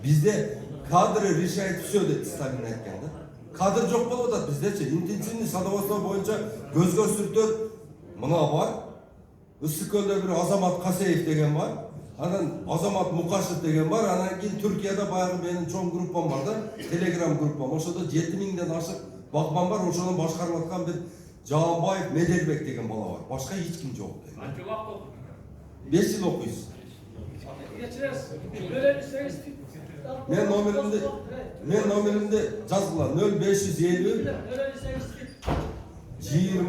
Bizde kadrы решает все деп Сталин айтқан да. Кадр жоқ болып жатады бізде. Интенсивный садоводство бойынша көзге сүртер мына бар. Үсікөлде бір Азамат Қасеев деген бар. Анан Азамат Мұқашев деген бар. Анан кейін Түркияда баяғы менің чоң группам бар да, телеграм группам. Ошода 7000ден ашық бағбан бар. Ошоны башқарып жатқан бір Жаабаев Меделбек деген бала бар. Башқа ешкім жоқ. Қанша уақыт оқыдың? 5 жыл оқисыз. Мен номерімде жазғыла 0550 20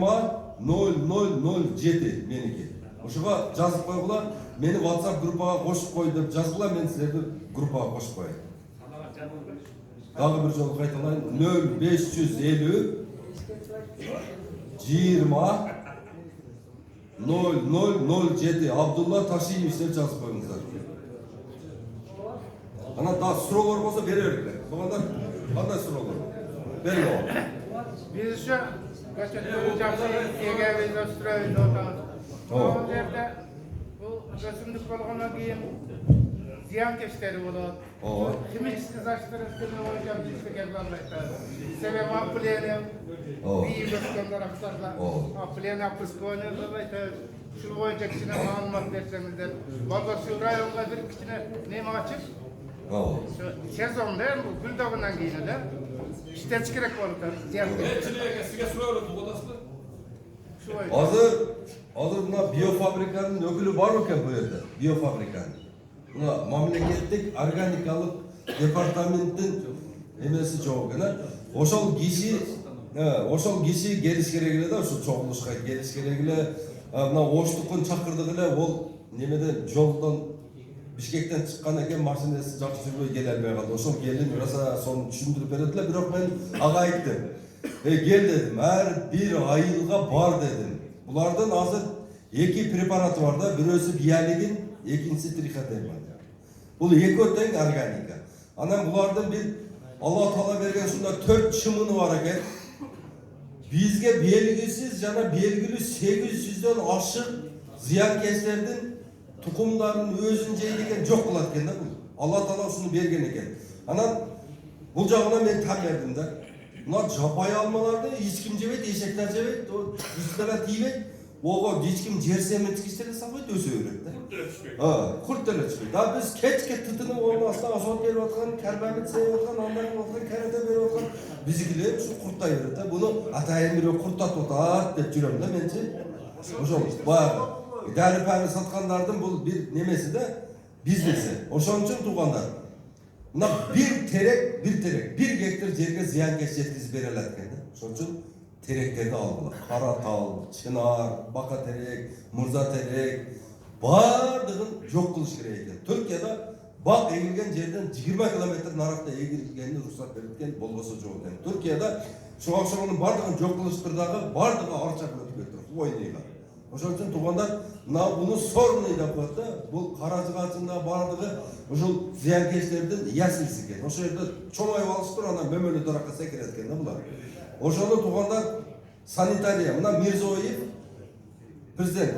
0007 менікі. Ошоға жазып қойғыла, мені WhatsApp группаға қосып қой деп жазғыла, мен сіздерді группаға қосып қояйын. Дағы бір жолы қайталайын. 0550 20 0007 Абдулла Ташиевич деп жазып қойыңыздар. Ана да сұраулар болса бере беріңдер. Соғандар қандай сұраулар? Беріңдер. Biz şu kaçıncı uçakları Ege'yi gösteriyoruz orada. O yerde bu resimlik balığına giyin ziyankeşleri olur. Kimiksiz açtırır, kimi hocam bir gelmemekte. Sebep apleyenim, bir gösterler aktarlar. Apleyen apıskonu olmaydı. Şu boyunca kişine anlamak derseniz de. Valla şu rayonda bir kişine neyimi açıp? Sezon değil mi? Gül dağından giyinirler. İşten çıkarak olurlar. Sizге сұрап отырсыз ба? Hazır buna biofabrikanın ökülü var mı bu yerde? Biofabrikanın. Buna memleketlik organikalık departamentin emesi çok gene. Oşol kişi geliş gereğiyle de şu çoğuluşka geliş gereğiyle buna oştukun çakırdıgıyla ol nemeden joldan Bişkekten çıkan eken marsinesi жақсы жүрбөй келе албай калды. Ошол келин раса сону түшүндүрүп берет бирок мен ага айттым. Кел дедим, ар бир айылга бар дедим. Булардын азыр 2 препараты бар да, бирөөсү биялигин, экинчиси трихотепа. Бул экөө тең органика. Анан булардын бир Алла Таала берген ушунда 4 чымыны бар экен. Бизге белгисиз жана белгилүү 800дөн ашык зыянкечтердин tukumların özünce деген жоқ кылат экен да бул. Алла Таала ушуну берген экен. Анан бул жагына мен там бердим да. Мына жапай алмаларды эч ким жебейт, эшектер жебейт, үстүнө тийбейт. Ого эч ким жер сементкичтерге салбайт, өсө берет да. Курт деле түшпөйт. Да биз кечке тытынып onun астына асфальт берип аткан, карбамид себип аткан, андан аткан, карате берип аткан бизикилер ушу курттай берет да. Буну атайын бирөө курттатып атат деп жүрөм да менчи. Ошол баягы Dəripəni satqanlardan bu bir nemesi de biznesi. Oşon üçün tuğanlar. Buna bir terek, bir gektar жерге ziyankeş yetkizip verelerken de. Oşon üçün terekleri aldılar. Karatal, çınar, baka terek, murza terek, bardığın yok kılış gereğiken. Türkiye'de bak egilgen yerden 20 kilometre narakta egilgenini ruhsat verirken bolbası çok eken. Türkiye'de şu akşamının bardığın yok kılıştırdağı bardığı arçak ötüp götürür. Oynayırlar. Ошол үчүн туугандар мына буну сорный деп коет да. Бул каражыгачында бардыгы ушул зыянкечтердин ясылысы экен. Ошол жерде чоңоюп алышыптыр, анан мөмөлө таракка секирет экен да булар. Ошону туугандар санитария, мына Мирзоев президент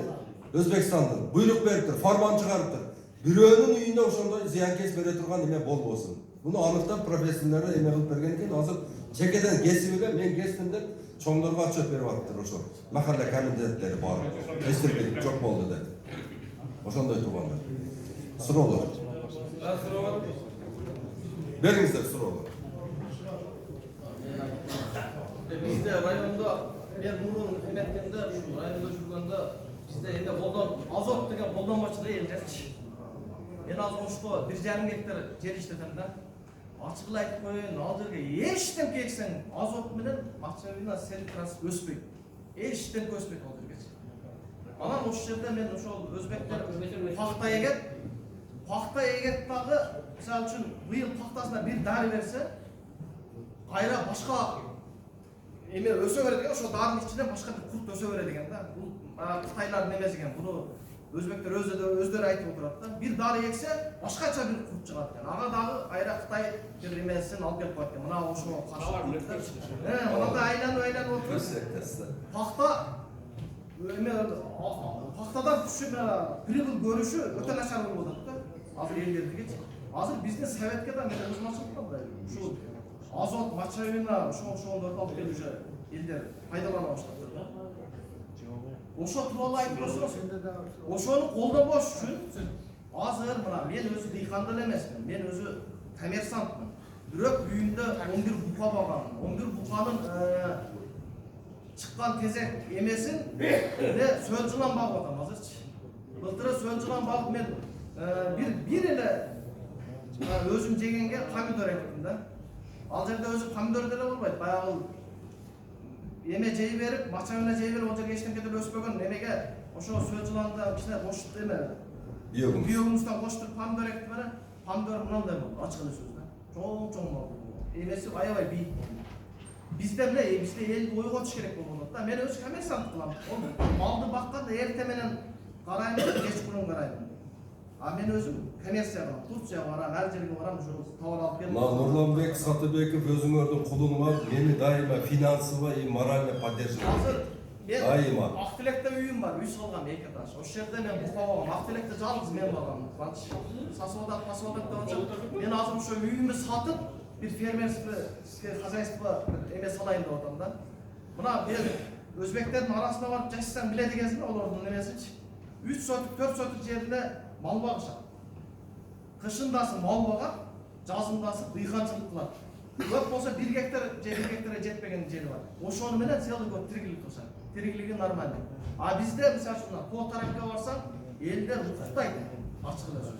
Өзбекстандын буйрук бериптир, фарман чыгарыптыр. Бирөөнүн үйүндө ошондой зыянкеч бере турган эме болбосун. Буну аныктап профессионалдар эме кылып берген экен. Азыр чекеден кесип эле мен кестим деп çoğunlarına çöp verip attılar o zaman. Mahalle kanundeleri var. Esirgelik çok oldu dedi. O zaman da tuğanlar. Sıra olur. Verin de sıra olur. Bizde rayonda, ben bunun emeklinde, rayonda şurada bizde yine boldan, azot degen boldan başında eğileceğiz. En az 1,5 hektar yer işledim de. Açıkla aytып koyun, al жерге eşten keksen azot менен максималина селитрас өспөйт. Eşten өспөйт ал жерге. Анан ошол жерде мен ошол өзбектер пахта егет дагы, мисалы үчүн быйыл пахтасына бир дары берсе, кайра башка эме өсө берет экен, ошол дарынын ичинен башка бир курт өсө берет экен да. Бул Кытайлардын эмеси экен. Буну өзбектер өздері айтып отырады да. Bir дары ексе, башкача bir курт чыгат экен. Ага дагы айра Кытай бир эмесин алып келип коет экен. Мына ошого каршы. Мындай айланып отуруп. Пахта эме пахтадан түшүп прибыль көрүшү өтө начар болуп атат да. Азыр элдердики. Азыр биздин советке да мен өзүм ачылып да ушу азот, мочевина, ошолорду алып келип уже элдер пайдалана баштады да. Ошо тууралуу айтып көрсөңүз, ошону колдобош үчүн азыр мына мен өзү дыйкан деле эмесмин, мен өзү коммерсантмын. Бирок үйүндө 11 бука багамын. 11 буканын чыккан тезек эмесин сөл жылан багып атам азырчы. Былтыр сөл жылан багып мен бир эле өзүм жегенге помидор эктим да. Ал жерде өзү помидор деле болбойт. Баягы эме жей берип, мачавина жей берип, ал жерге эчтеке деле өспөгөн эмеге ошо сөл жыланда кичине кошуп эме биогумустан коштуруп помидор эктим эле. Помидор мындай болду, ачык эле сөз да. Чоң болду. Эмеси аябай бийик болду. Бизде элди ойготуш керек болгон да. Мен өзү коммерсант кылам. Малды бакканда эрте менен карайм, кечкурун карайм. А мен өзүм коммерция кылам. Турцияга барам, ар жерге барам, ошо товар алып келип. Нурланбек Сатыбеков өзүңөрдүн кулуңар мени дайыма финансово и морально поддерживает. Азыр Дайыма. Актилекте үйүм бар, үй салгам 2 этаж. Ошол жерде мен бука багам. Актилекте жалгыз мен багам. Сасыбадак деп атат. Мен азыр ошо үйүмдү сатып, бир фермерский хозяйство эме салайын деп атам да. Мына мен өзбектердин арасына барып жашасам билет экенсиң, олордун эмесичи. 3 сотук, 4 сотук жерде мал багышат. Кышындасы мал багат, жазындасы дыйканчылык кылат. Көп болсо 1 гектар же 1 гектарга жетпеген жери бар. Ошону менен целый год тиригилик кылышат. Тиригилиги нормальный. А бизде мисалы үчүн по тарапка барсаң, элдер укуктайт. Ачык эле сөз.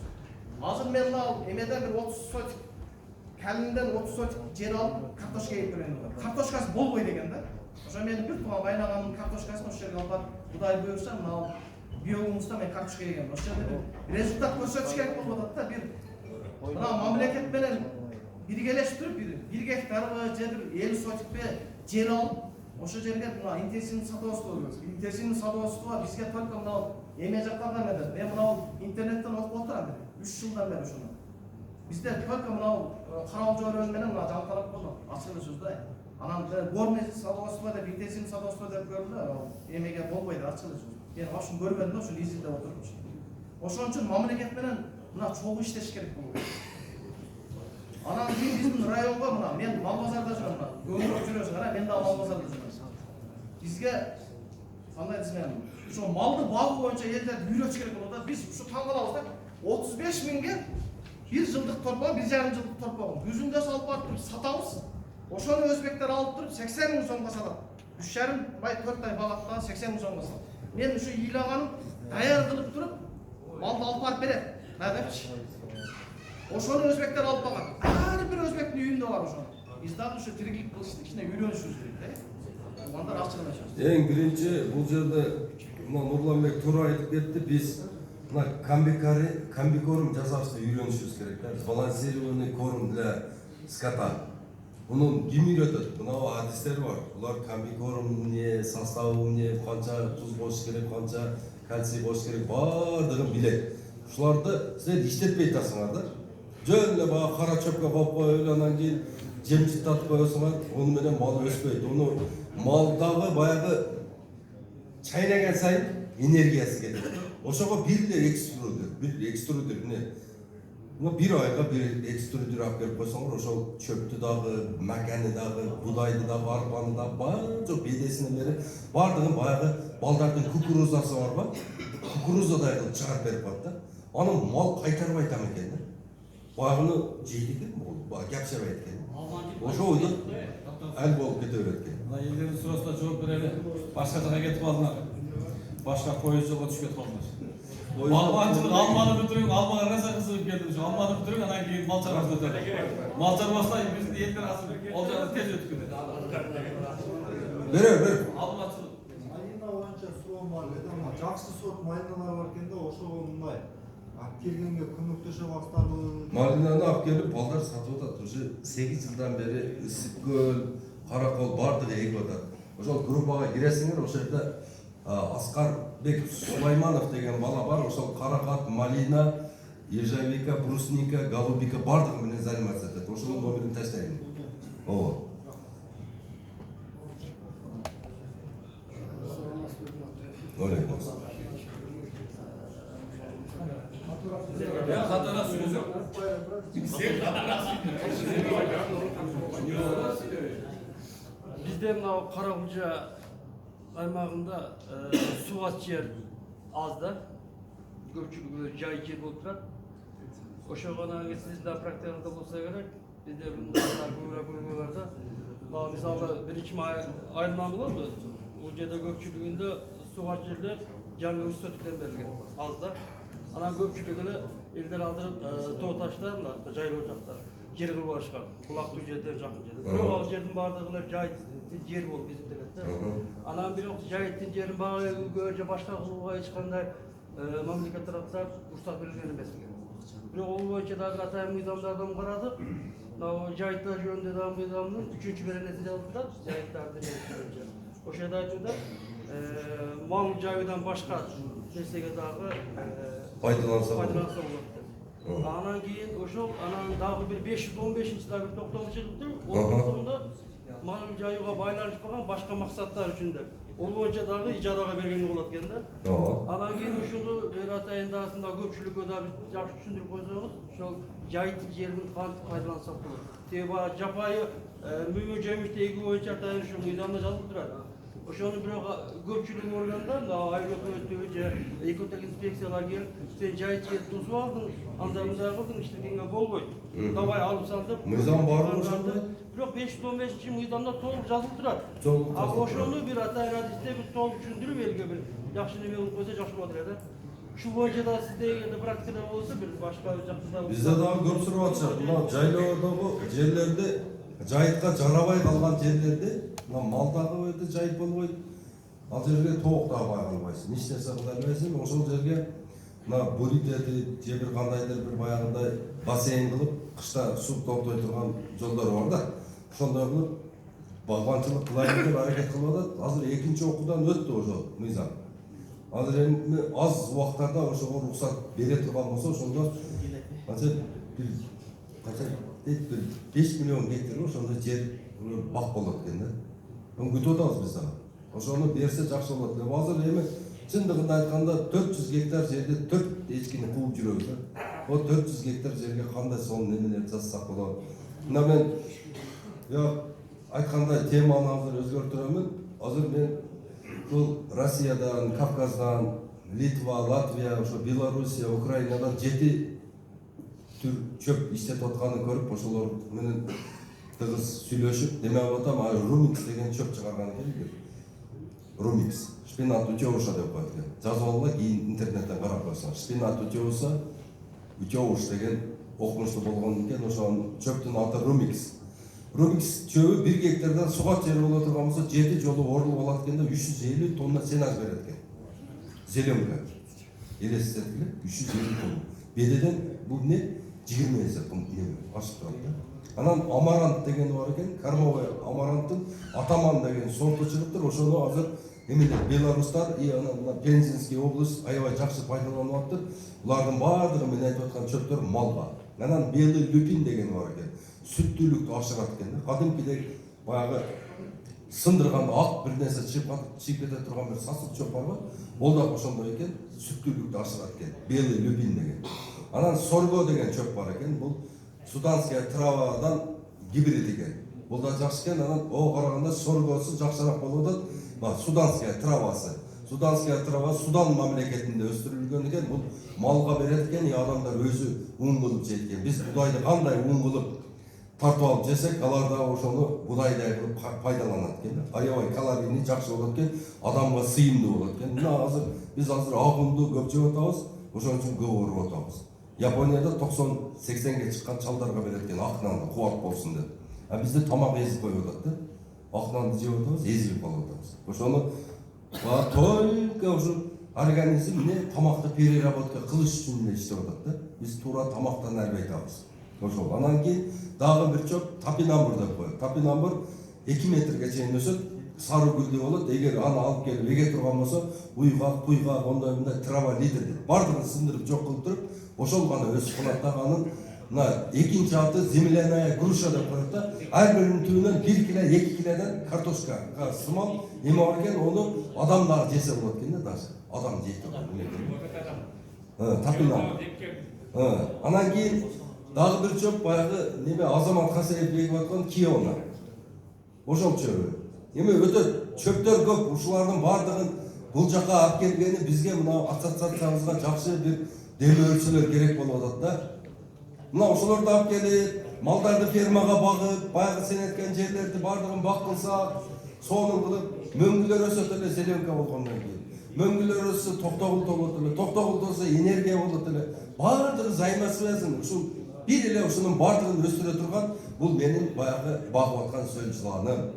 Азыр мен ал эмеден бир 30 сотик, калинден 30 сотик жер алып, картошка егип берген бар. Картошкасы болбой деген да. Ошо менин бир тууган кайнаганын картошкасын ошол жерге алып барып, Кудай буйрса, мына биогумуста мен картошка егем. Ошол жерде бир результат көрсөтүш керек болуп атат да. Бир мына мамлекет менен биргелештирип, 1 гектарбы же бир 50 сотикпи жер алып, ошо жерге мына интенсивный садоводство көрөбүз. Интенсивный садоводство бизге только мына эме жакка гана эмес. Мен мына интернеттен окуп отурам. 3 жылдан бери ошону. Бизде только мына карабал жөрөн менен мына жаңкалап болот. Ачык эле сөз да. Анан горный садоводство деп, интенсивный садоводство деп көрдү. Эмеге болбойт, ачык эле сөз. Мен ошону көрбөдүм да, ошо изилдеп отурмун. Ошон үчүн мамлекет менен мына чогуу иштеш керек болот. Анан биздин районго мына мен мал базарда жүрөм, мына көбүрөөк жүрөсүң, ана мен да мал базарда жүрөм. Бизге кандай десем, ошо малды багуу боюнча элдерди үйрөтүш керек болот да. Биз ушу таң калабыз да. 35 миңге 1 жылдык торпо, 1,5 жылдык торпо. Жүзүндө салып барып сатабыз. Ошону өзбектер алып туруп 80 миң сомго сатат. 3,5 ай 4 ай багат да 80 миң сомго сатат. Мен ушу ыйлаганым даяр кылып туруп малды алып барып берет. Депчи. Ошону өзбектер алып багат. Ар бир өзбектин үйүндө бар ошо. Биз дагы ушу тиригилик кылышты, кичине үйрөнүшүбүз керек да. Мындан ачык эмес. Эң биринчи бул жерде мына Нурланбек туура айтып кетти. Биз мына комбикорм жасашты үйрөнүшүбүз керек да. Сбалансированный корм для скота. Мунун ким үйрөтөт? Мына адистер бар. Булар комбикорм эмне, составы эмне, канча туз коюш керек, канча кальций коюш керек, баардыгын билет. Ушуларды силер иштетпей атасыңар да. Жөн эле бага кара чөпкө коюп коюп, анан кийин жемчит татып коесуңар, ону менен мал өспөйт. Ону малдагы баягы чайнаган сайын энергиясы кетет. Ошого бир эле экструдер, мына бир айга бир экструдер алып келип койсоңор, ошол чөптү дагы, маканы дагы, будайды дагы, арпаны дагы, баардык бедесине берип, баардыгын баягы балдардын кукурузасы бар ба? Кукурузадай кылып чыгарып берип коет да. Аны мал кайтарбай атам экен да. Баягыны жейт экен, капчабайт экен. Ошо ойдо ал болуп кете берет экен. Мына элдердин суроосуна жооп берели. Башка жака кетип калдыңар. Башка поезд жолго түшүп кетип калдыңар. Алманчылык, алманы бүтүрүң, алмага раза кызыгып келдим. Ошо алманы бүтүрүң, анан кийин мал чарбасына өтөт. Мал чарбасына биздин элдер азыр ол жакка тез өтүп кетет. Бер. Алмачылык. Малина боюнча суроом бар еді, ама жакшы сорт малиналар бар экен да, ошого мындай алып келгенге көмөктөшө баштады. Малинаны алып келип балдар сатып атат. Уже 8 жылдан бери Ысыккөл, Каракол баардыгы эгип атат. Ошол группага киресиңер, ошол жерде Аскарбек Сулайманов деген бала бар. Ошол каракат, малина, ежевика, брусника, голубика баардыгы менен заниматься этет. Ошонун номерин таштайын. Ооба. Алейкум ассалам. Я катара сөзөк. Bizde mынау Қарақұлжа аймағында суға жер аз да, көпшілігі жай жер болып тұрады. Ошоған сіздің де практикада болса керек, бізде көбірек мысалы бірінші айырма болады, ол жерде көпшілігінде суға жерлер жаңа өстердіктен берілген, аз да. Ана көпшілігіне елдер алдырып тау таштар, жайлы жақтар, жер қылып ашқан, бұлақты жерден жақын жерде. Бірақ ал жердің бардығына жай жер болып есептеледі. Анан бирок жайыттын жерин багы башка кылууга эч кандай мамлекет тараптан уруксат берилген эмес экен. Бирок ол боюнча дагы атайын мыйзамдардан карадык. Мына жайыттар жөнүндө дагы мыйзамдын 3-чү беренеси жазылып турат, жайыттарды боюнча. Ошол айтууда мал жайыдан башка нерсеге дагы пайдаланса болот. Анан кийин ошол анан дагы бир 515-чи дагы бир токтом чыгыптыр. Ол токтомдо мал жайууга байланышпаган башка максаттар үчүн деп. Ол боюнча дагы ижарага берген болот экен да. Анан кийин ушуну бир атайындасында көпчүлүккө да жакшы түшүндүрүп койсоңуз, ошол жайыттык жерин кантип пайдалансак болот. Себеби жапайы мөмө жемиш эгүү боюнча атайын ушу мыйзамда жазылып турат. Ошону бирок көпчүлүк органда, аэроклөтүү же экологик инспекциялар келип, сен жайыт жерди тосуп алдың, андай мындай кылдың, иштегенге болбойт. Давай алып сал деп. Мыйзам бар ошондой. Бирок 515-чи мыйзамда толук жазылып турат. Ошону бир атайын адисте бир толук түшүндүрүп элге бир жакшы неме кылып койсо жакшы болот эле да. Ушул боюнча да сизде эгерде практикада болсо бир башка жакта Бизде дагы көп сурап атышат. Мына жайлоодогу жерлерде жайытка жарабай калган жерлерде мына мал дагы өтө жайыт болбойт. Ал жерге тоок дагы бай калбайсың. Эч нерсе кыла албайсың. Ошол жерге мына буритеди же бир кандайдыр бир баягындай бассейн кылып, кышта суу толтой турган жолдор бар да. Ошондой кылып багбанчылык кылайын деп аракет кылып атат. Азыр экинчи окуудан өттү ошол мыйзам. Азыр эми аз убактарда ошого уруксат бере турган болсо, ошондо канча бир 5 миллион гектар ошондой жер бак болот экен да. Күтүп атабыз биз дагы. Ошону берсе жакшы болот деп. Азыр эми чындыгында айтканда 400 гектар жерде 4 эчкини кууп жүрөбүз да. О 400 гектар жерге кандай сонун немелерди жазсак болот. Мына мен айткандай теманы азыр өзгөртүрөмүн. Азыр мен бул Россиядан, Кавказдан, Литва, Латвия, ошо Белоруссия, Украинадан 7 түр чөп иштетип атканын көрүп, ошолор менен тыгыз сүйлөшүп, демеп атам, Румикс деген чөп чыгарган экен. Румикс, шпинат утёуша деп коет экен. Жазып алгыла, кийин интернеттен карап койсоң. Шпинат утёуш деген окумуштуу болгон экен, ошонун чөптүн аты Румикс. Румикс чөбү 1 гектардан сугат жери боло турган болсо 7 жолу орулуп алат экен да 350 тонна сенаж берет экен. Зеленка. Элестетиле 350 тонна. Бедеден бул не? 20 эсе ашып турат да. Анан амарант деген бар экен, кормовой амаранттын атаман деген сорту чыгыптыр. Ошону азыр эмелер белорустар и анан Пензенский область аябай жакшы пайдаланып атыптыр. Булардын баардыгы мен айтып аткан чөптөр малга. Анан белый люпин деген бар экен. Сүттүүлүктү ашырат экен. Кадимкидей баягы сындырган ак бир нерсе чыгып кете турган бир сасык чөп бар го. Ол да ошондой экен, сүттүүлүктү ашырат экен. Белый люпин деген. Анан сорго деген чөп бар экен. Бул суданская травадан гибрид экен. Бул да жакшы экен. Анан ого караганда соргосу жакшыраак болуп атат. Суданская травасы. Суданская трава Судан мамлекетинде өстүрүлгөн экен. Бул малга берет экен, адамдар өзү ун кылып жейт экен. Биз будайды кандай ун кылып тартып алып жесек, алар да ошону будайдай кылып пайдаланат экен. Аябай калорийный жакшы болот экен, адамга сыйымдуу болот экен. Мына азыр биз ак унду көп жеп атабыз, ошон үчүн көп ооруп атабыз. Японияда 90-80ге чыккан чалдарга берет экен ак нанды кубат болсун деп. А бизде тамак эзип коюп атат да. Ак нанды жеп атабыз, эзилип калып атабыз. Ошону только ушу организм не тамакты переработка кылыш үчүн эле иштеп атат да. Биз туура тамактан албайтабыз. Ошол. Анан кийин дагы бир чөп топинамбур деп коет. Топинамбур 2 метрге чейин өсөт, сары гүлдүү болот. Эгер аны алып келип эге турган болсо, уйгак, куйгак, ондай мындай трава лидер дейт. Бардыгын сындырып жок кылып туруп, ошол гана өсүп калат да. Анын мына экинчи аты земляная груша деп коет да. Ар биринин түбүнөн 1 кило, 2 килодон картошка сымал эме бар экен, ону адам дагы жесе болот экен да, даже. Адам жейт турган. Топинамбур. Анан кийин Дагы бир чөп баягы неме Азамат Хасеев егип аткан Киевна. Ошол чөбү. Эми өтө чөптөр көп, ушулардын бардыгын бул жака алып келгени бизге мына ассоциациябызга жакшы бир демөөрчүлөр керек болуп атат да. Мына ошолорду алып келип, малдарды фермага багып, баягы сен айткан жерлерди бардыгын бакылсак, сонун кылып, мөңгүлөр өсөт эле зеленка болгондон кийин. Мөңгүлөр өссө токтогул болот эле, токтогул болсо энергия болот эле. Бардыгы взаимосвязан. Ушул бир эле ушунун бардыгын өстүрө турган бул менин баягы багып аткан сөл жыланым.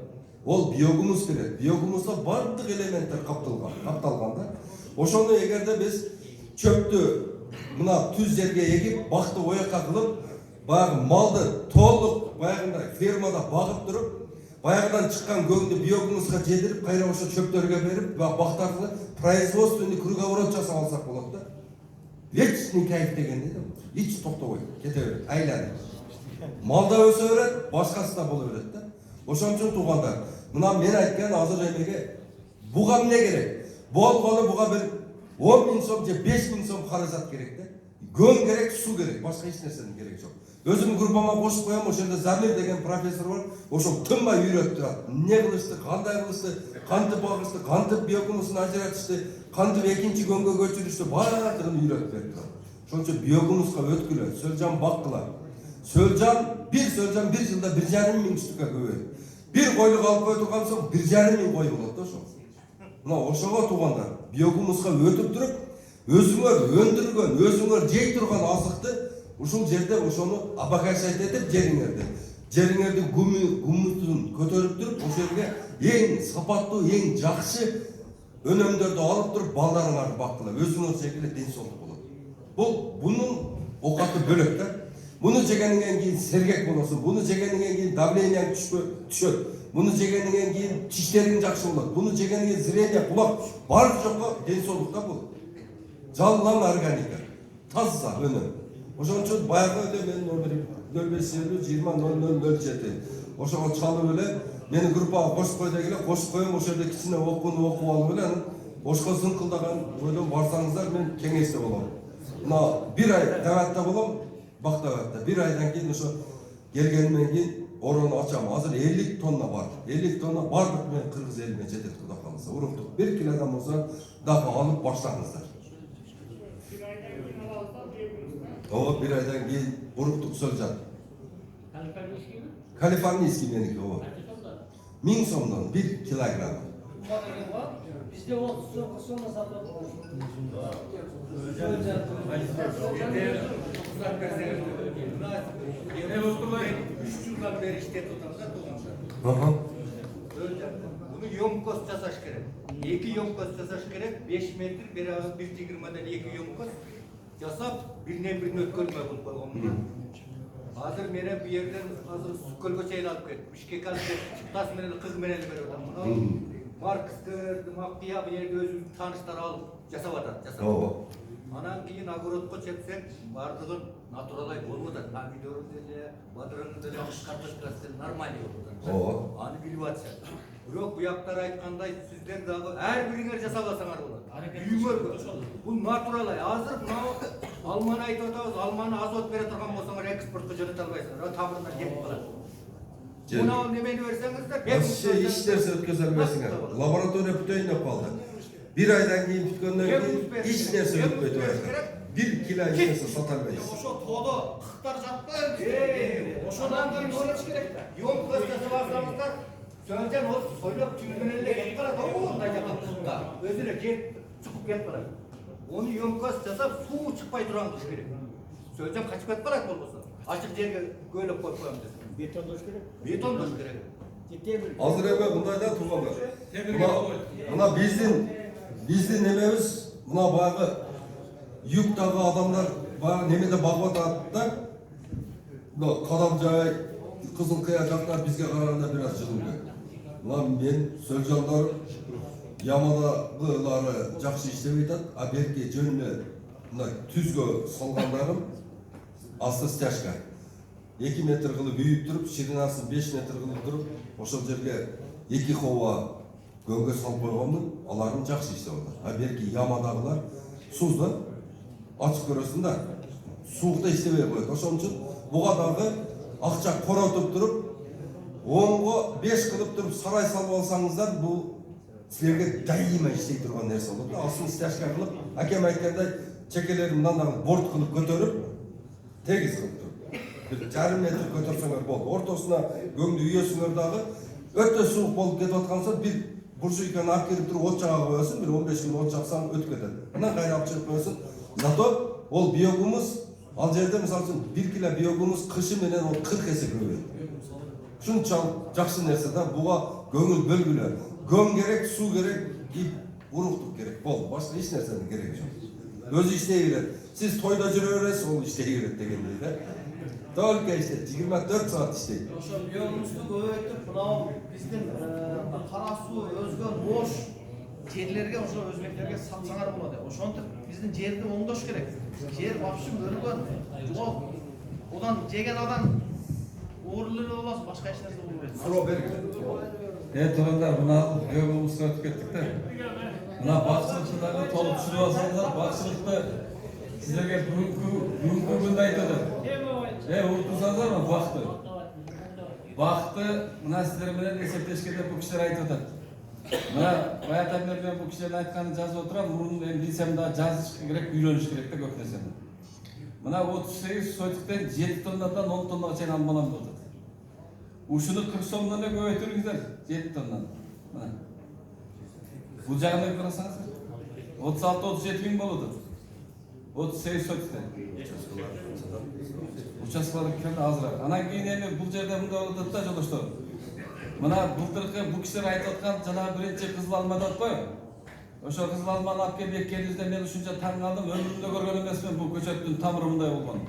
Ол биогумус керек. Биогумуста бардык элементтер капталган да. Ошону эгерде биз чөптү мына түз жерге эгип, бакты оякка кылып, баягы малды толук баягындай фермада багып туруп, баягыдан чыккан көңдү биогумуска жедирип, кайра ошо чөптөргө берип, бакт аркылуу производственный круговорот жасап алсак болот да. Вечный кайф дегенде да. Hiç токтобой, кете берет, айланып. Малда өсө берет, башкасы да боло берет да. Ошон үчүн туугандар, мына мен айткан азыр эмеге буга эмне керек? Болгону буга бир 10 000 сом же 5 000 сом каражат керек да. Көн керек, су керек, башка эч нерсенин кереги жок. Өзүм группама кошуп коем, ошондо Замир деген профессор бар, ошол тынбай үйрөтүп турат. Эмне кылышты, кандай кылышты, кантип багышты, кантип биогумусун ажыратышты, кантип экинчи көнгө көчүрүштү, баардыгын үйрөтүп берип турат. Ошон үчүн биогумуска өткүлө, Сөлжан бактыла. Bir Sölcan bir жылда 1,5 миң штука көбөйт. Bir койлук алып кое турган соң 1,5 миң кой болот да ошо. Мына ошого туугандар, биогумуска өтүп туруп, өзүңөр өндүргөн, өзүңөр жей турган азыкты ушул жерде ошону обогащать этип жериңерди гумусун көтөрүп туруп, ошол жерге эң сапаттуу, эң жакшы өнөмдөрдү алып туруп балдарыңарды бактыла, өзүңөр секиле ден соолук болот. Бунун окаты бөлөк да. Bunu жегенинен кийин сергек болосуң, буну жегенинен кийин давлениең түшөт, буну жегенинен кийин тиштериң жакшы болот, буну жегенинен кийин зрение, кулак бар жокко ден соолукта бул. Жаллан органика, таза өнөм. Ошон үчүн баягы эле мен номер 05200007. Ошого чалып эле мени группага кошуп кой дегиле, кошуп коем, ошол жерде кичине окууну окуп алып эле анан бошко зыңкылдаган бойдон барсаңыздар мен кеңеште болом. Мына 1 ай даватта болом. Бактабатта 1 айдан кийин ошо келгенден кийин ороону ачам. Азыр 50 тонна бар. 50 тонна бардык мен кыргыз элине жетет кудай кааласа. Уруктук 1 килограмм болсо дагы алып баштаңыздар. 1 айдан кийин уруктук Сөлжан. Калифорнийский меники о. 1000 сомдон 1 килограмм. Bizde 30 sonra satıyoruz. Жылдан бери иштеп атабыз да. Буну ёмкост жасаш керек. 2 ёмкост жасаш керек. 5 метр, бир агы 1,20-дан 2 ёмкост жасап, биринен-бирине өткөрмөй кылып койгон. Азыр менен бу жерден азыр Сүккөлгө чейин алып кетип, Бишкек алып кетип, тас менен кыз менен берип атам. Маркстер, Мактия бу жерде өзүбүздүн тааныштар алып жасап атат, Анан кийин огородко чепсек, бардыгын натуралай болуп атат. Помидорун деле, бадырын деле, картошкасын нормальный болуп атат. Аны билип атышат. Бирок буяктар айткандай, сиздер дагы ар бириңер жасап алсаңар болот. Үйүңөргө. Бул натуралай. Азыр мына алманы айтып атабыз, алманы азот бере турган болсоңор экспортко жөнөтө албайсыңар. Табырынан кетип калат. Мына немени берсеңиздер, Вообще эч нерсе өткөзө албайсыңар. Лаборатория бүтөйүнөп калды. 1 айдан кийин бүткөндөн кийин эч нерсе өтпөйт байкап. 1 кило эч нерсе сата албайсыз. Ошо тоодо кыктар жатпайбы? Ошодан кийин көрүш керек да. Ёмкост жасап алсаңыздар, Сөлжан ол сойлоп түз менен эле кетип калат. Мындай жака кылда. Өзү эле жеп чыгып кетип калат. Ону ёмкост жасап, суу чыкпай турган кылыш керек. Сөлжан качып кетип калат болбосо. Ачык жерге көйлөп коюп коем десем. Бетондош керек. Бетондош керек. Азыр эме мындай да туугандар. Мына биздин немебиз, мына баягы юктагы адамдар баягы немеде багып атат да. Мына Кадамжай, Кызылкыя жактар бизге караганда бир аз жылуу. Мына мен Сөлжандар ямадагылары жакшы иштеп атат, а берки жөнүнө мына түзгө салгандарым асты стяжка. 2 метр кылып үйүп туруп, ширинасы 5 метр кылып туруп, ошол жерге 2 хова көнгө салып койгонмун, алардын жакшы иштеп атат. А берки ямадагылар суузда ачып көрөсүң да, суукта иштебей коет. Ошон үчүн буга дагы акча коротуп туруп 10го 5 кылып туруп сарай салып алсаңыздар, бул силерге дайыма иштей турган нерсе болот. Асын стяжка кылып, акем айткандай чекелерин мындан борт кылып көтөрүп, тегиз кылып туруп, бир жарым метр көтөрсөңөр болду. Ортосуна көңдү үйөсүңөр дагы өтө суук болуп кетип атканса, бир буржуйканы алып келип туруп от жага коесуң, бир 15 күн от жаксаң өтүп кетет. Мына кайра алып чыгып коесуң. Зато ол биогумус, ал жерде мисалы үчүн 1 кило биогумус кышы менен ол 40 эсе көбөйөт. Ушунчалык жакшы нерсе да, буга көңүл бөлгүлө. Көң керек, суу керек, уруктук керек. Болду, башка эч нерсенин кереги жок. Өзү иштей берет. Сиз тойдо жүрө бересиз, ол иштей берет дегендей да. Только иштейт, 24 саат иштейт. Ошо биогумузду көбөйтүп, мынау биздин кара суу өзгөн бош жерлерге ошо өзбектерге сатсаңар болот. Ошентип биздин жерди оңдош керек. Жер вообще бөлгөн. Жок. Одан жеген адам оорулуу болбос, башка эч нерсе болбойт. Суроо бергиле. Турандар, мына биогумусга өтүп кеттик да. Мына бакчылыкты дагы толук түшүрүп алсаңыздар, бакчылыкты силерге бүгүнкү күндө айтып урутсаңыздар бакты. Бакты мына силер менен эсептешкенде бул кишилер айтып атат. Мына Баят Амир менен бул кишилердин айтканын жазып отурам, мурун мен билсем да жазыш керек, үйрөнүш керек да көп нерсени. Мына 38 сотиктен 7 тоннадан 10 тоннага чейин алмалам болду. Ушуну 40 сомдон да көбөйтүрүңүздөр, 7 тоннадан. Мына. Бул жагына карасаңыз 36-37 миң болду. 38 сотиктен. Участкалар кирде азыраак. Анан кийин эми бул жерде мындай болот да жолдоштор. Мына былтыркы бул кишилер айтып аткан жанагы биринчи кызыл алма деп койбу? Ошо кызыл алманы алып келип эккенибизде мен ушунча таң калдым, өмүрүмдө көргөн эмесмин бул көчөттүн тамыры мындай болгон.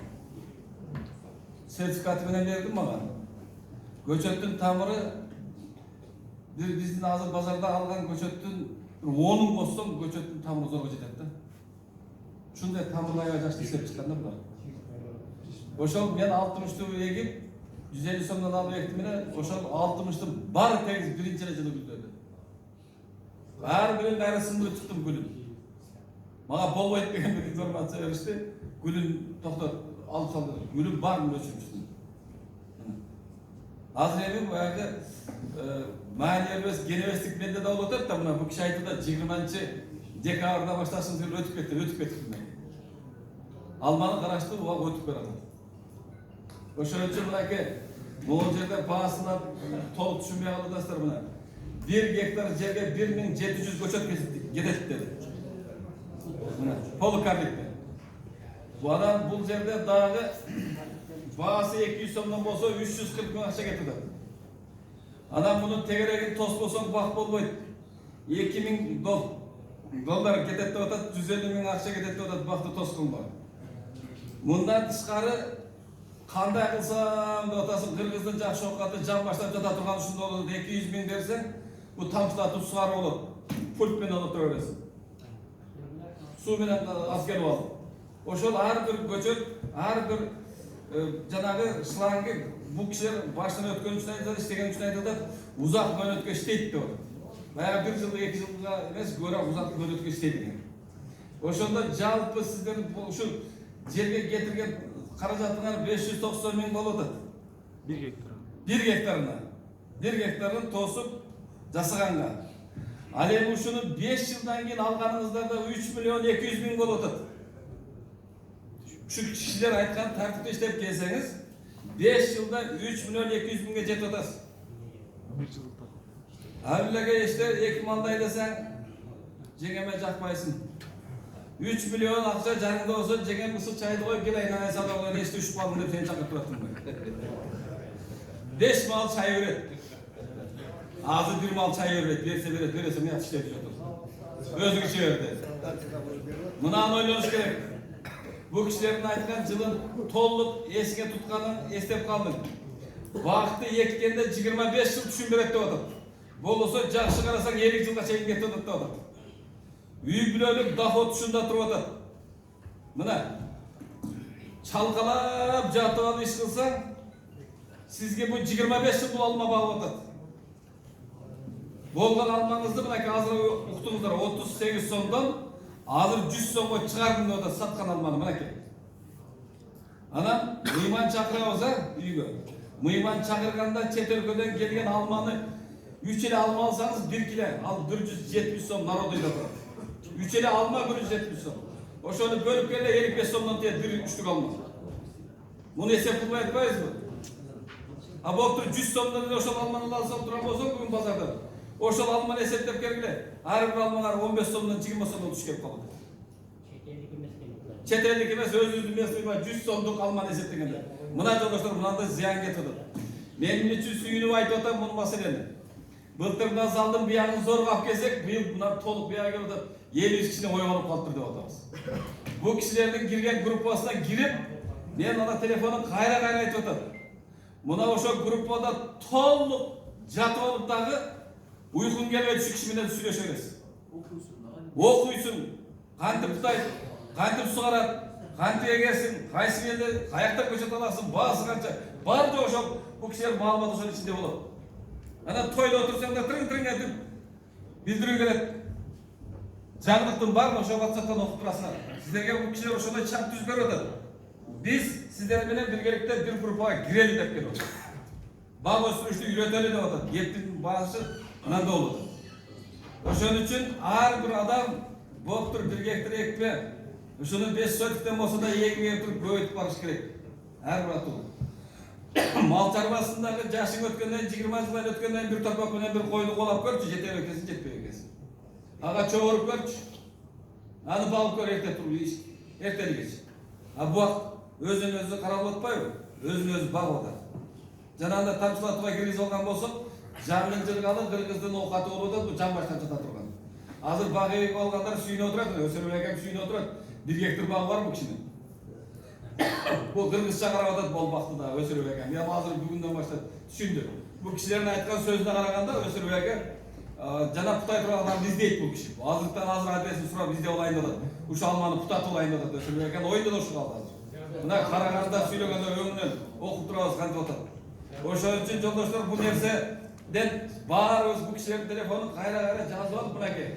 Сертификаты менен берди мага. Көчөттүн тамыры биздин азыр базарда алган көчөттүн 10-ун коссоң көчөттүн тамыры зорго жетет да. Ушундай тамырлар жакшы иштеп чыккан да булар. Ошол мен 60-туу эгип 150 сомдон алып эктим эле, ошол 60-тын баары тегиз биринчи эле жылы гүлдөдү. Ар бирин баары сындырып чыктым гүлүн. Мага болбойт деген бир информация беришти. Гүлүн токтот, алып салды. Гүлүн баарын өчүрүштүм. Азыр эми баягы маанилебес, генебестик менде да болуп атат да, мына бул киши айтты 20-декабрда башташын деп өтүп кетти. Алманы караштуу буга өтүп барат. Ошон үчүн мынакей могул жерде баасына толук түшүнбөй калдыңыздар мына. 1 гектар жерге 1700 көчөт кетет деди. Мына полукарликте. Бу адам бул жерде дагы баасы 200 сомдон болсо 340 миң акча кетет. Адам мунун тегерегин тоспосоң бак болбойт. 2000 доллар кетет деп атат, 150 миң акча кетет деп атат бакты тосконго. Мындан тышкары кандай кылсам деп атасың, кыргыздын жакшы оокаты жан баштап жата турган ушундай болот, 200 миң берсең, бу тамчылатып сугарып болот. Пульт менен отура бересиң. Суу менен аскер болот. Ошол ар бир көчөт, ар бир жанагы шланги бул кишилер башынан өткөн үчүн айтат, иштеген үчүн айтат, узак мөөнөткө иштейт деп атат. Баягы 1 жыл, 2 жылга эмес, көбүрөөк узак мөөнөткө иштейт экен. Ошондо жалпы сиздер ушул жерге кетирген каражатыңар 590 миң болуп атат. 1 гектар. 1 гектарына. 1 гектарын тосуп жасаганга. Ал эми ушуну 5 жылдан кийин алганыңыздарда 3 миллион 200 миң болуп атат. Şu kişiler aytқан тартипте иштеп келсеңиз 5 жылда 3 миллион 200 миңге жетип атасыз. Абилеге иште 2 малды айдасаң жеңеме жакпайсың. 3 миллион акча жаныңда болсо жеңем ысык чайды коюп кел айнаңа садаган эшти үшүп калдым деп сени чакырып турат. 5 мал чай берет. Азыр 1 мал чай берет, берсе бересең мен иштеп жатам. Өзүң иче берди. Мынаны ойлонуш керек. Bu kişilerin aytқан жылын толық еске тұтқанын естеп қалдың. Вакытты еккенде 25 жыл түшүндүрөт деп атат. Болсо жакшы карасаң 50 жылга чейин кетип атат деп атат. Үй бүлөлүк доход ушунда туруп атат. Мына чалкалап жатып алып иш кылсаң, сизге бу 25 жыл бул алма багып атат. Болгон алмаңызды мына азыр уктуңуздар 38 сомдон азыр 100 сомго чыгардым деп атат саткан алманы мынакей. Анан мыйман чакырабыз үйгө. Мыйман чакырганда чет өлкөдөн келген алманы 3 эле алма алсаңыз 1 кило, ал 170 сом народыйда турат. 3 эле алма 170 сом. Ошону бөлүп келе 55 сомдон тиет 1 3түк алма. Муну эсеп кылбай атпайбызбы? А болуптур 100 сомдон эле ошол алманы алсам турган болсок бүгүн базарда. Ошол алманы эсептеп келгиле. Ар бир алмалар 15 сомдон 20 сомдон түшүп калат. Чет элдик эмес, өзүбүздүн местебизде 100 сомдук алманы эсептегенде. Мына жолдоштор мынандай зыян кетип атат. Мен эмне үчүн сүйүнүп айтып атам муну маселени. Былтыр мына залдын биягын зорго алып келсек, быйыл мына толук бияга келип атат. 50 кишине ойгонуп калыптыр деп атабыз. Бул кишилердин кирген группасына кирип, мен ана телефонун кайра айтып атам. Мына ошол группада толук жатып алып дагы уйкун келбей түшүк киши менен сүйлөшө бересиз. Окуйсуң, кантип кутайт, кантип сугарат, кантип эгерсиң, кайсы жерде каякта көчөт аласың, баасы канча, бар жок ошол бул кишилер маалымат ошонун ичинде болот. Анан тойдо отурсаң да тырың этип билдирүү келет. Жаңылыктын баарын ошол WhatsApp'тан окуп турасыңар. Сиздерге бул кишилер ошондой чак түзүп берип атат. Биз сиздер менен биргеликте бир группага кирели деп келип атат. Бак өстүрүштү үйрөтөлү деп атат. Кептин баасы мындай болот. Ошон үчүн ар бир адам болуптур 1 гектар экпе. Ошону 5 сотиктен болсо да 2 гектар көбөйтүп барыш керек. Ар бир атуу. Мал чарбасындагы жашың өткөндөн 20 жылдан өткөндөн бир торпак менен бир койду колап көрчү, жетеби экенсин, жетпей экенсин. Ага чогуруп көрчү. Аны багып көр эрте туруп, эртелигечи. А бак өзүн өзү каралып атпайбы? Өзүн өзү багып атат. Жанагында тамчылатууга киргизип алган болсок, жаңын жылгалы кыргыздын оокаты болуп атат, бул жан баштан жата турган. Азыр баг эгип алгандар сүйүнүп отурат, өсөрбөй экен сүйүнүп отурат. 1 гектар багы бар бул кишинин. Бул кыргызча карап атат болбакты да өсөрбөй экен. Мен азыр бүгүндөн баштап түшүндүм. Бул кишилердин айткан сөзүнө караганда өсөрбөй экен жана путай турган адамды издейт бул киши. Азыр адресин сурап изде алайын деп атат. Ушул алманы путатып алайын деп атат өсөрбөй экен. Оюнда да ушул калды азыр. Мына караганда сүйлөгөндө өңүнөн окуп турабыз кантип атат. Ошон үчүн жолдоштор бул нерседен баарыбыз бул кишилердин телефонун кайра жазып алып мынакей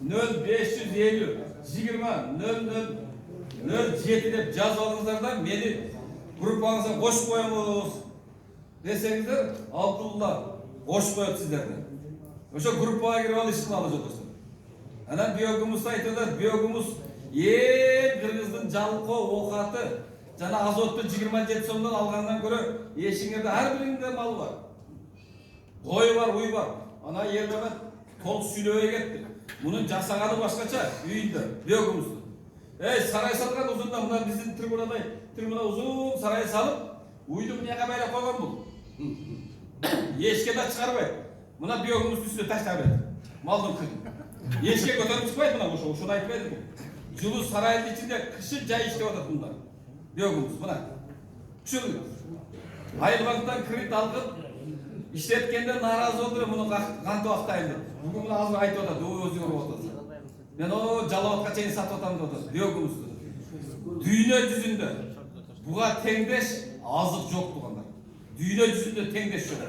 0550 20 0007 деп жазып алыңыздар да мени группаңызга кошуп коебуз десеңиздер, Абдулла кошуп коет сиздерди. Ошо группага кирип алышып алалы жолдоштор. Анан биогумус айтылат, биогумус кыргыздын жалкоо оокаты жана азотту 27 сомдон алгандан көрө эшиңерде ар биринде мал бар. Кой бар, уй бар. Ана Ермамет толук сүйлөбөй кетти. Мунун жасаганы башкача үйүндө биогумусту. Сарай салган узунда мына биздин трибуна узун сарай салып, уйду мынага байлап койгон бул. Эшикке да чыгарбайт. Мына биогумустун үстүнө таштап берет. Малдын кызы. Эшикке көтөрүп чыкпайт мына ошону айтпайдым. Жылуу сарайдын ичинде кышын жай иштеп атат мында. Биогумус мына. Ушул Айылбактан кредит алып иштеткенде нааразы болду, муну кантип актайын деп. Бүгүн мына азыр айтып атат, өзү көрүп атасың. Мен жалаатка чейин сатып атам деп атат, биогумусту. Дүйнө жүзүндө буга теңдеш азык жок тугандар. Дүйнө жүзүндө теңдеш жок.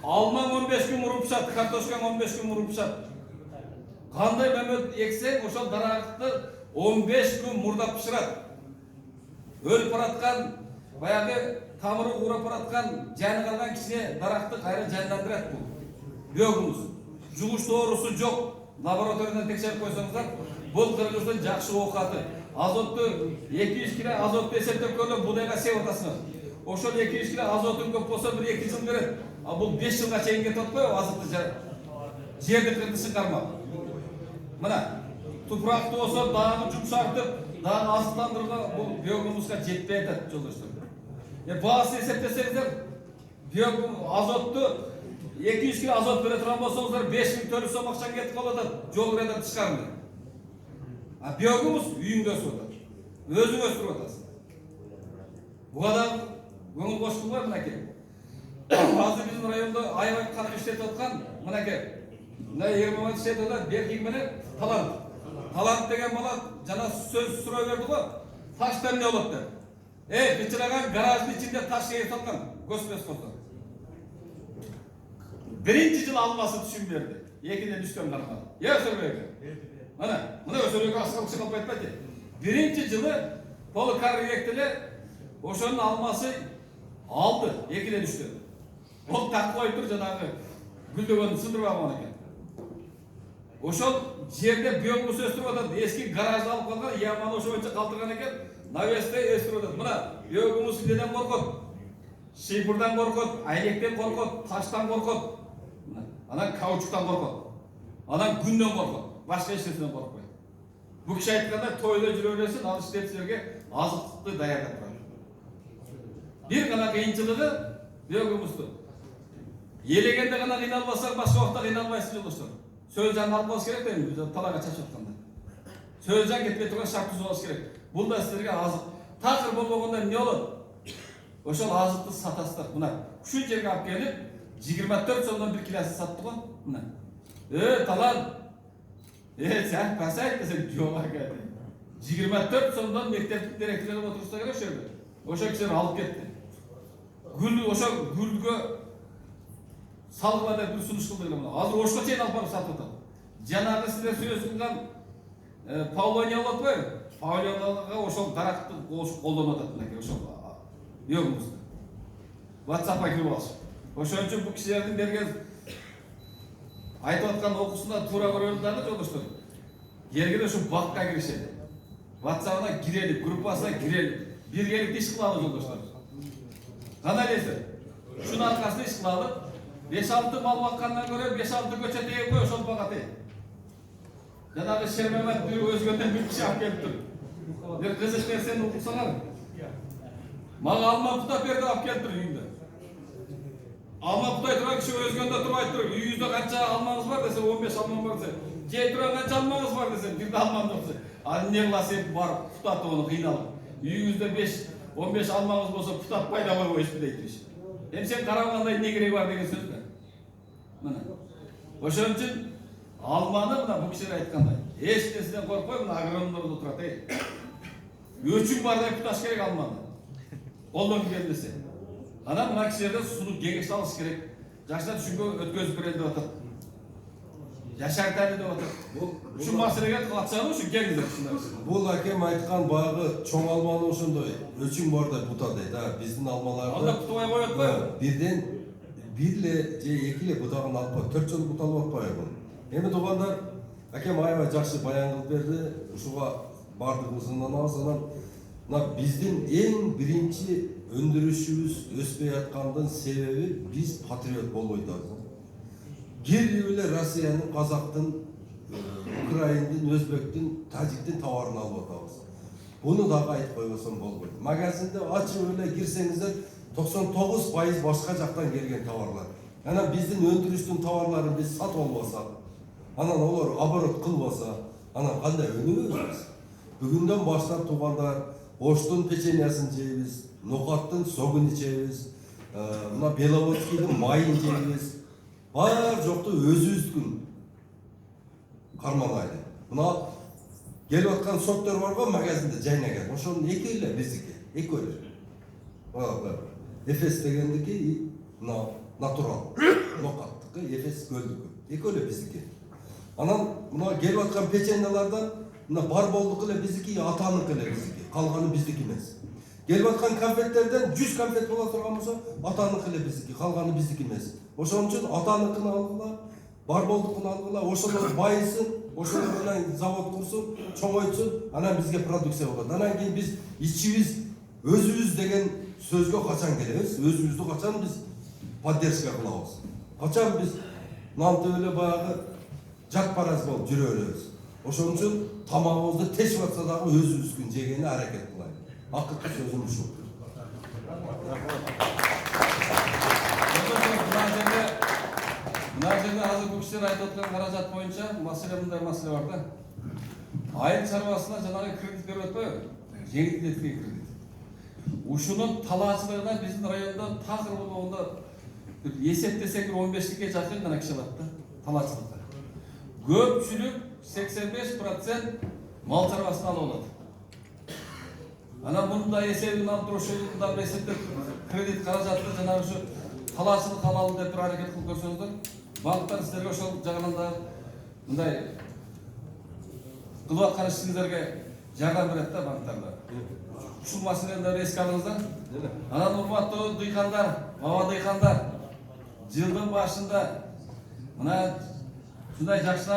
Алмаң 15 күн муруп пышат, картошкаң 15 күн муруп пышат. Кандай мөмөт эксең, ошол даракты 15 күн мурдап пышырат. Өлүп бараткан, баягы тамыры курап бараткан, жаны калган кишине даракты кайра жандандырат бул. Биогумус. Жугуш доорусу жок. Лабораториядан текшерип койсоңуздар, бул кыргыздын жакшы оокаты. Азотту 200 кг азотту эсептеп көрүп будайга сеп атасыңар. Ошол 200 кг азотун көп болсо 1-2 жыл берет. А бул 5 жылга чейин кетип атпайбы азотты жерди кыртышын кармап. Мына тупурактуу болсо дагы жумшартып, дагы азыктандырууга бул биогумуска жетпей атат жолдоштор. Баасын эсептесеңиздер, азотту 200 кг азот бере турган болсоңуздар 5400 сом акчаң кетип калып атат, жол кырайдан тышкарында. А биогумус үйүңдө өсүп атат. Өзүң өстүрүп атасың. Буга да көңүл кошкулбай мынакей. Азыр биздин райондо аябай катуу иштетип аткан мынакей. Мына Ермамет иштетип атат, Беркин менен талант. Талант деген бала жана сөз сурай берди го. Ташта эмне болот деп. Бычыраган гараждын ичинде таш эгип аткан, көзбөз болду. Биринчи жыл алмасы түшүм берди. Экиден үчтөн кармады. Өсөрбөй. Мына өсөрбөйгө аскал чыгып айтпайт. Биринчи жылы полукар ектеле ошонун алмасы алды, 2-ден 3-тен. Ол так коюп тур жанагы гүлдөгөнү сындырып алган экен. Ошол жерде биогумус өстүрүп атат, эски гаражды алып калган, яманы ошо боюнча калтырган экен, навесте өстүрүп атат. Мына биогумус неден коркот? Шыйпырдан коркот, айнектен коркот, таштан коркот, анан каучуктан коркот, анан күндөн коркот, башка эч нерседен коркпойт. Бул киши айткандай тойдо жүрө бересин, ал иштеп силерге азыктыкты даярдап турат. Бир гана кыйынчылыгы биогумусту елегенде гана кыйналбасаң, башка убакта кыйналбайсың жолдоштор. Сөйлжан алып болуш керек дейм, талага чачып атканда. Сөйлжан кетпей турган шарт болуш керек. Бул да силерге азык. Такыр болбогондо эмне болот? Ошол азыкты сатасыздар. Мына ушу жерге алып келип 24 сомдон бир килосын сатты го. Мына. Талан. Сен пасайт десең жок экен. 24 сомдон мектептин директору отурса керек ошо жерде. Ошо кишилер алып кетти. Гүл ошо гүлгө салгыла деп бир сунуш кылды эле мына. Азыр ошко чейин алып барып сатып атат. Жанагы силер сөз кылган Павлония болот го. Павлонияга ошол даракты колдонуп атат мынакей ошол. Биогумуз. WhatsApp-ка кирип алыш. Ошон үчүн бул кишилердин берген айтып аткан окуусуна туура көрөлү дагы жолдоштор. Кергенде ушу бакка киришет. WhatsApp-ына кирели, группасына кирели. Биргеликте иш кылалы жолдоштор. Кандай эле? Ушунун аркасында иш кылалы. 5-6 мал баккандан көрө 5-6 көчө тегип кой, ошол бага тей. Жанагы Шермемет өзгөндөн бир киши алып келип тур. Бир кызык нерсени уксаңар. Мага алма бутап берди, алып келип тур үйүндө. Алма бутай турган киши өзгөндө турбай тур. Үйүңүздө канча алмаңыз бар десе, 15 алмам бар десе. Жей турган канча алмаңыз бар десе, бир да алмам жок десе. Ал эмне кыласың барып бутатып аны кыйналып. Үйүңүздө 5-15 алмаңыз болсо бутатпай да койбойсуң дейт иш. Эми сен карагандай эмне кереги бар деген сөз да. Мына. Ошон үчүн алманы мына бул кишилер айткандай. Эч нерседен коркпой, мына агрономдордо турат, Өчүң бар деп туташ керек алманы. Колдон келмесе. Анан мына кишилерден сунук кеңеш алыш керек. Жашта түшүнгө өткөзүп берели деп атат. Жашарталы деп атат. Ушу маселеге катышалы ушу келиңиздер ушундай. Бул акем айткан баягы чоң алманы ошондой өчүң бар деп бута дейт. Биздин алмаларды Анда бутабай коет го. Бирден бирле же экиле будагын алып кой, 4 жолу буталып атпайбы? Эми туугандар, акем аябай жакшы баян кылып берди. Ушуга бардыгыбыздан алабыз. Анан мына биздин эң биринчи өндүрүшүбүз өспөй аткандын себеби биз патриот болбой атабыз. Кирип эле Россиянын, Казактын, Украиндин, Өзбектин, Тажиктин товарын алып атабыз. Буну дагы айтып койбосом болбойт. Магазинде ачып эле кирсеңиздер 99% башка жактан келген товарлар. Анан биздин өндүрүштүн товарларын биз сатып албасак, анан олар оборот кылбаса, анан кандай өнүгөбүз? Бүгүндөн баштап туугандар, оштун печеньясын жейбиз, нокаттын согун ичебиз, мына Беловодскийдин майын жейбиз. Бар жокту өзүбүздүн карманайлы. Мына келип аткан соктор бар го магазинде жайнаган. Ошонун эки эле биздики, эки эле. Эфес дегендики мына натурал. Нокаттыкы, Эфес көлдүкү. Эки эле биздики. Анан мына келип аткан печеньялардан мына бар болдук эле биздики, атаныкы эле биздики. Калганы биздики эмес. Келип аткан конфеттерден 100 конфет бола турган болсо, атаныкы эле биздики, калганы биздики эмес. Ошон үчүн атаныкын алгыла, бар болдукун алгыла, ошолор байысын, ошолор менен завод курсун, чоңойтсун, анан бизге продукция болот. Анан кийин биз ичибиз өзүбүз деген сөзгө качан келебиз? Өзүбүздү качан биз поддержка кылабыз? Качан биз мынтип эле баягы жат параз болуп жүрө беребиз? Ошон үчүн тамагыбызды тешип атса дагы өзүбүздүн жегенине аракет кылайлы. Акылдуу сөзүм ушул. Мына жерде азыр бул кишилер айтып аткан каражат боюнча маселе мындай маселе бар да. Айыл чарбасына жанагы кредит берип атпайбы? Жеңилдетилген кредит. Ушунун талаачылыгына биздин райондон такыр болгондо эсептесек 15-ке жакын гана киши бар да, талаачылыкта. Көпчүлүк 85% мал чарбасына алып алат. Анан мындай эсебин алып туруп ушундай эсептеп кредит каражатты жанагы ушу талаачылык алалы деп бир аракет кылып көрсөңүздөр, банктар силерге ошол жагынан да мындай кылып аткан ишиңиздерге жардам берет да банктарда. Ушул маселелерди эске алыңыздар. Анан урматтуу дыйкандар, баба дыйкандар, жылдын башында мына ушундай жакшы